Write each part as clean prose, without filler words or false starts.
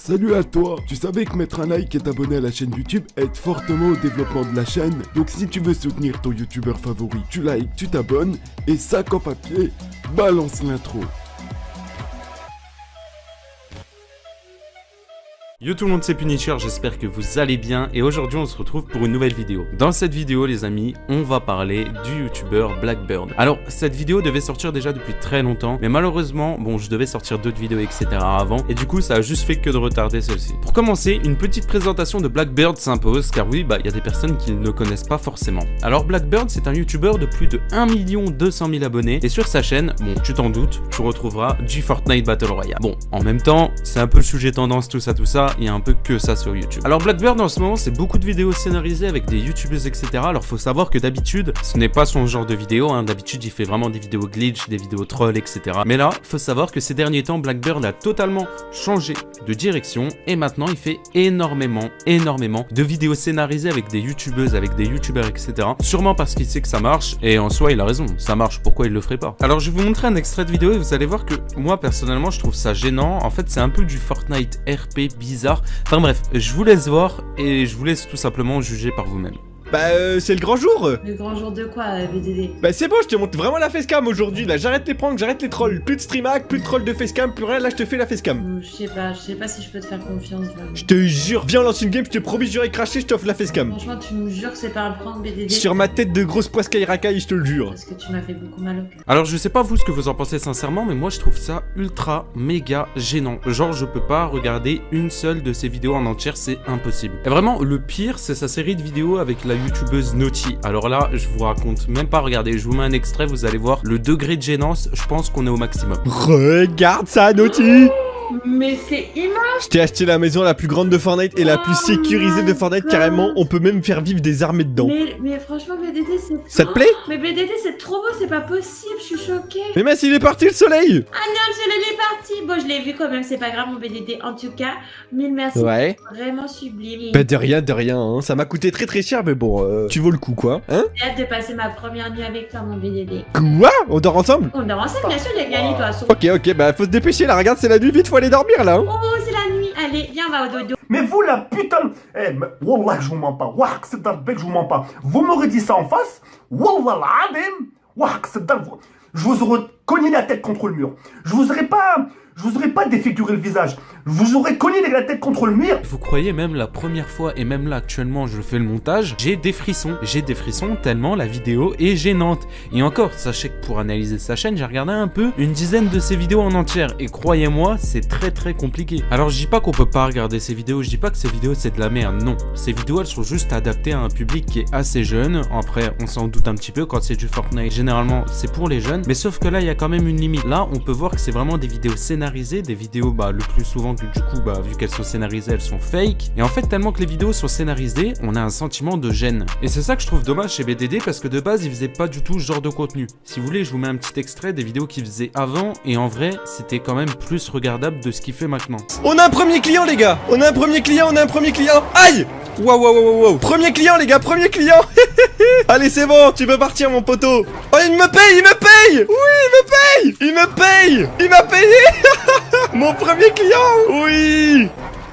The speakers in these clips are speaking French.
Salut à toi. Tu savais que mettre un like et t'abonner à la chaîne YouTube aide fortement au développement de la chaîne. Donc si tu veux soutenir ton youtubeur favori, tu likes, tu t'abonnes et sac en papier, balance l'intro. Yo tout le monde, c'est Punisher, j'espère que vous allez bien et aujourd'hui on se retrouve pour une nouvelle vidéo. Dans cette vidéo les amis, on va parler du youtubeur Blackbird. Alors cette vidéo devait sortir déjà depuis très longtemps, mais malheureusement, bon je devais sortir d'autres vidéos etc avant et du coup ça a juste fait que de retarder celle-ci. Pour commencer, une petite présentation de Blackbird s'impose car oui, il y a des personnes qui ne le connaissent pas forcément. Alors Blackbird c'est un youtubeur de plus de 1 200 000 abonnés et sur sa chaîne, bon tu t'en doutes, tu retrouveras du Fortnite Battle Royale. Bon, en même temps, c'est un peu le sujet tendance tout ça, il y a un peu que ça sur YouTube. Alors Blackbird en ce moment c'est beaucoup de vidéos scénarisées avec des youtubeuses etc. Alors faut savoir que d'habitude ce n'est pas son genre de vidéo, hein. D'habitude il fait vraiment des vidéos glitch, des vidéos trolls etc. Mais là faut savoir que ces derniers temps Blackbird a totalement changé de direction et maintenant il fait énormément de vidéos scénarisées avec des youtubeuses, avec des youtubeurs etc. Sûrement parce qu'il sait que ça marche et en soi il a raison, ça marche, pourquoi il le ferait pas? Alors je vais vous montrer un extrait de vidéo et vous allez voir que moi personnellement je trouve ça gênant. En fait c'est un peu du Fortnite RP bizarre. Enfin bref, je vous laisse voir et je vous laisse tout simplement juger par vous-même. C'est le grand jour. Le grand jour de quoi, BDD? C'est bon, je te montre vraiment la facecam aujourd'hui, là, j'arrête les pranks, j'arrête les trolls, plus de streamac, plus de trolls de facecam, plus rien, là je te fais la facecam. Je sais pas si je peux te faire confiance, vraiment. Je te jure, viens on lance une game, je te promets, j'irai cracher, je t'offre la facecam. Franchement, tu me jures que c'est pas un prank, BDD? Sur ma tête de grosse poiscaille racaille, je te le jure. Parce que tu m'as fait beaucoup mal au cœur. Alors je sais pas vous ce que vous en pensez sincèrement, mais moi je trouve ça ultra méga gênant. Genre je peux pas regarder une seule de ses vidéos en entière, c'est impossible. Et vraiment le pire c'est sa série de vidéos avec la youtubeuse Naughty. Alors là je vous raconte même pas, regardez, je vous mets un extrait, vous allez voir le degré de gênance, je pense qu'on est au maximum. Regarde ça Naughty. Mais c'est immense. Je t'ai acheté la maison la plus grande de Fortnite et la plus sécurisée de Fortnite, carrément, on peut même faire vivre des armées dedans. Mais franchement BDD c'est... Ça te plaît? Mais BDD c'est trop beau, c'est pas possible, je suis choquée. Mais mince, il est parti le soleil. Ah non, je l'ai parti. Bon, je l'ai vu quand même, c'est pas grave mon BDD. En tout cas, mille merci. Ouais. Vraiment sublime. De rien, hein. Ça m'a coûté très cher, mais bon, tu vaux le coup, quoi, hein? J'ai hâte de passer ma première nuit avec toi, mon BDD. Quoi? On dort ensemble? On dort ensemble, bien sûr, les gars, toi. Ok, faut se dépêcher, là, regarde, c'est la nuit, vite, faut aller dormir, là, hein. Oh, c'est la nuit. Allez, viens, on va au dodo. Mais vous la putain... Wallah, je vous mens pas. Wallah, c'est d'Arbek, je vous mens pas. Vous m'aurez dit ça en face. Wallah, l'adem. Wallah, c'est d'Arbek. Je vous aurais cogné la tête contre le mur. Je vous aurais pas défiguré le visage. Je vous aurais cogné la tête contre le mur. Vous croyez même la première fois et même là actuellement je fais le montage, j'ai des frissons tellement la vidéo est gênante. Et encore, sachez que pour analyser sa chaîne, j'ai regardé un peu une dizaine de ses vidéos en entière et croyez-moi, c'est très compliqué. Alors je dis pas qu'on peut pas regarder ces vidéos, je dis pas que ces vidéos c'est de la merde, non. Ces vidéos elles sont juste adaptées à un public qui est assez jeune. Après on s'en doute un petit peu quand c'est du Fortnite, généralement c'est pour les jeunes, mais sauf que là il y a quand même une limite. Là on peut voir que c'est vraiment des vidéos scénarisées, des vidéos le plus souvent du coup vu qu'elles sont scénarisées elles sont fake, et en fait tellement que les vidéos sont scénarisées on a un sentiment de gêne et c'est ça que je trouve dommage chez BDD parce que de base il faisait pas du tout ce genre de contenu. Si vous voulez je vous mets un petit extrait des vidéos qu'il faisait avant et en vrai c'était quand même plus regardable de ce qu'il fait maintenant. On a un premier client les gars, on a un premier client. Aïe. Wow. Premier client les gars, premier client. Allez c'est bon, tu peux partir mon poteau. Oh il me paye. Oui il m'a payé. Mon premier client. Oui.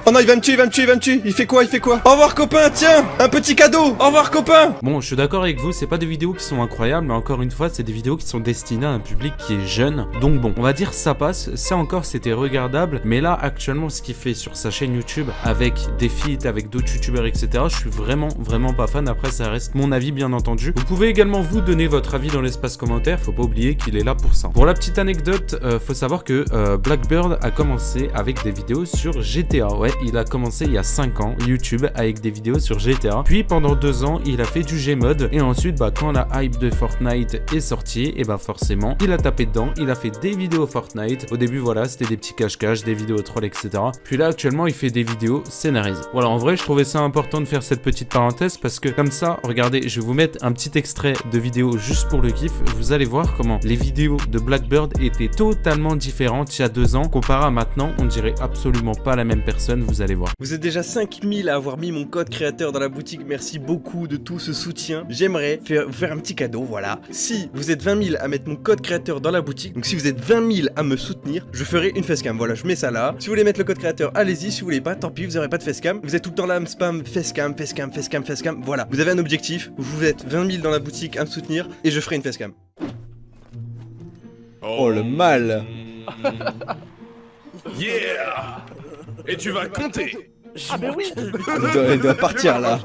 Oh non il va me tuer. Il fait quoi? Au revoir copain, tiens, un petit cadeau. Au revoir copain. Bon je suis d'accord avec vous, c'est pas des vidéos qui sont incroyables, mais encore une fois c'est des vidéos qui sont destinées à un public qui est jeune. Donc bon, on va dire ça passe, ça encore c'était regardable. Mais là actuellement ce qu'il fait sur sa chaîne YouTube avec des feats, avec d'autres youtubeurs etc, je suis vraiment pas fan. Après ça reste mon avis bien entendu. Vous pouvez également vous donner votre avis dans l'espace commentaire, faut pas oublier qu'il est là pour ça. Pour la petite anecdote, faut savoir que Blackbird a commencé avec des vidéos sur GTA. Ouais, il a commencé il y a 5 ans YouTube avec des vidéos sur GTA, puis pendant 2 ans il a fait du Gmod et ensuite quand la hype de Fortnite est sortie et forcément il a tapé dedans, il a fait des vidéos Fortnite. Au début voilà c'était des petits cache-cache, des vidéos trolls etc, puis là actuellement il fait des vidéos scénarisées. Voilà, en vrai je trouvais ça important de faire cette petite parenthèse parce que comme ça, regardez, je vais vous mettre un petit extrait de vidéo juste pour le kiff. Vous allez voir comment les vidéos de Blackbird étaient totalement différentes il y a 2 ans comparé à maintenant. On dirait absolument pas la même personne, vous allez voir. Vous êtes déjà 5000 à avoir mis mon code créateur dans la boutique, merci beaucoup de tout ce soutien. J'aimerais vous faire un petit cadeau, voilà. Si vous êtes 20 000 à mettre mon code créateur dans la boutique, donc si vous êtes 20 000 à me soutenir, je ferai une facecam, voilà, je mets ça là. Si vous voulez mettre le code créateur, allez-y, si vous voulez pas, tant pis, vous n'aurez pas de facecam. Vous êtes tout le temps là à me spam, facecam, voilà. Vous avez un objectif, vous êtes 20 000 dans la boutique à me soutenir, et je ferai une facecam. Oh le mal. Yeah. Et tu vas compter. Ah ben oui. Il doit partir là.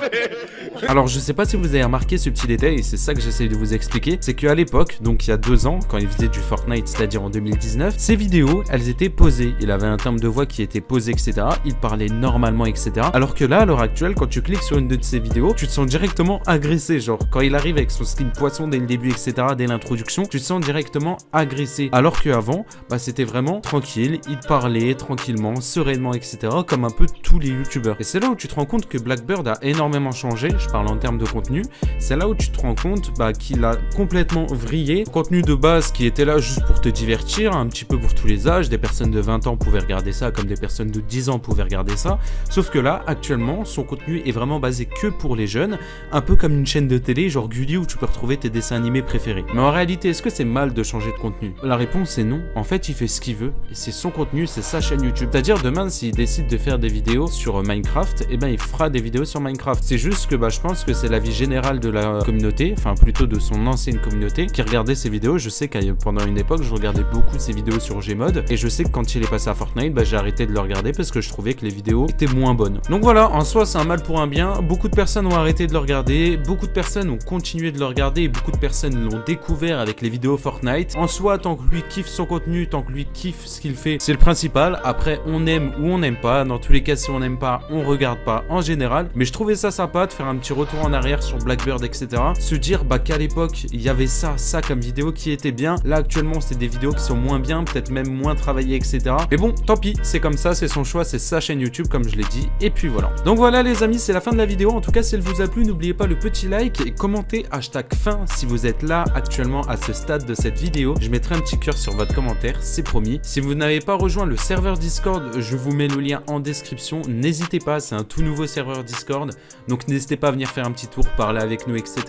Alors je sais pas si vous avez remarqué ce petit détail et c'est ça que j'essaye de vous expliquer, c'est qu'à l'époque, donc il y a 2 ans, quand il faisait du Fortnite, c'est-à-dire en 2019, ces vidéos, elles étaient posées, il avait un timbre de voix qui était posé, etc. Il parlait normalement, etc. Alors que là, à l'heure actuelle, quand tu cliques sur une de ces vidéos, tu te sens directement agressé, genre quand il arrive avec son skin poisson dès le début, etc., dès l'introduction, tu te sens directement agressé. Alors qu'avant, bah c'était vraiment tranquille, il parlait tranquillement, sereinement, etc., comme un peu tous les youtubeurs. Et c'est là où tu te rends compte que Blackbird a énormément changé, je parle en termes de contenu, c'est là où tu te rends compte qu'il a complètement vrillé. Contenu de base qui était là juste pour te divertir, un petit peu pour tous les âges, des personnes de 20 ans pouvaient regarder ça, comme des personnes de 10 ans pouvaient regarder ça, sauf que là, actuellement, son contenu est vraiment basé que pour les jeunes, un peu comme une chaîne de télé, genre Gulli où tu peux retrouver tes dessins animés préférés. Mais en réalité, est-ce que c'est mal de changer de contenu? La réponse est non, en fait il fait ce qu'il veut, et c'est son contenu, c'est sa chaîne YouTube. C'est-à-dire demain, s'il décide de faire des vidéos sur Minecraft, et ben il fera des vidéos sur Minecraft. C'est juste que je pense que c'est l'avis général de la communauté, enfin plutôt de son ancienne communauté, qui regardait ses vidéos. Je sais qu'à pendant une époque, je regardais beaucoup ses vidéos sur Gmod, et je sais que quand il est passé à Fortnite, j'ai arrêté de le regarder parce que je trouvais que les vidéos étaient moins bonnes. Donc voilà, en soi c'est un mal pour un bien, beaucoup de personnes ont arrêté de le regarder, beaucoup de personnes ont continué de le regarder, et beaucoup de personnes l'ont découvert avec les vidéos Fortnite. En soi, tant que lui kiffe son contenu, tant que lui kiffe ce qu'il fait, c'est le principal. Après, on aime ou on n'aime pas, dans tous les cas, si on n'aime pas, on regarde pas en général. Mais je trouvais ça sympa de faire un petit retour en arrière sur Blackbird, etc. Se dire qu'à l'époque il y avait ça comme vidéo qui était bien. Là actuellement c'est des vidéos qui sont moins bien, peut-être même moins travaillées, etc. Mais bon, tant pis, c'est comme ça, c'est son choix, c'est sa chaîne YouTube comme je l'ai dit. Et puis voilà. Donc voilà les amis, c'est la fin de la vidéo. En tout cas, si elle vous a plu, n'oubliez pas le petit like et commentez #fin si vous êtes là actuellement à ce stade de cette vidéo. Je mettrai un petit cœur sur votre commentaire, c'est promis. Si vous n'avez pas rejoint le serveur Discord, je vous mets le lien en description. N'hésitez pas, c'est un tout nouveau serveur Discord, donc n'hésitez pas à venir faire un petit tour, parler avec nous, etc.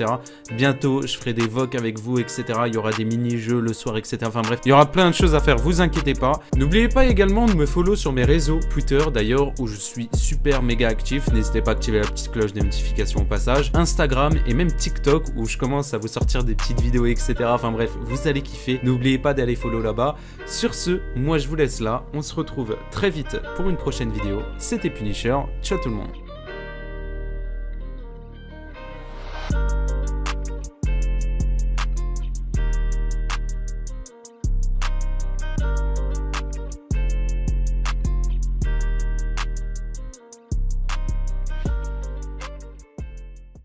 Bientôt je ferai des vocs avec vous, etc. Il y aura des mini-jeux le soir, etc. Enfin bref, il y aura plein de choses à faire, vous inquiétez pas. N'oubliez pas également de me follow sur mes réseaux, Twitter d'ailleurs, où je suis super méga actif. N'hésitez pas à activer la petite cloche des notifications au passage, Instagram et même TikTok, où je commence à vous sortir des petites vidéos, etc. Enfin bref, vous allez kiffer. N'oubliez pas d'aller follow là-bas. Sur ce, moi je vous laisse là, on se retrouve très vite pour une prochaine vidéo. C'était Punisher, ciao tout le monde.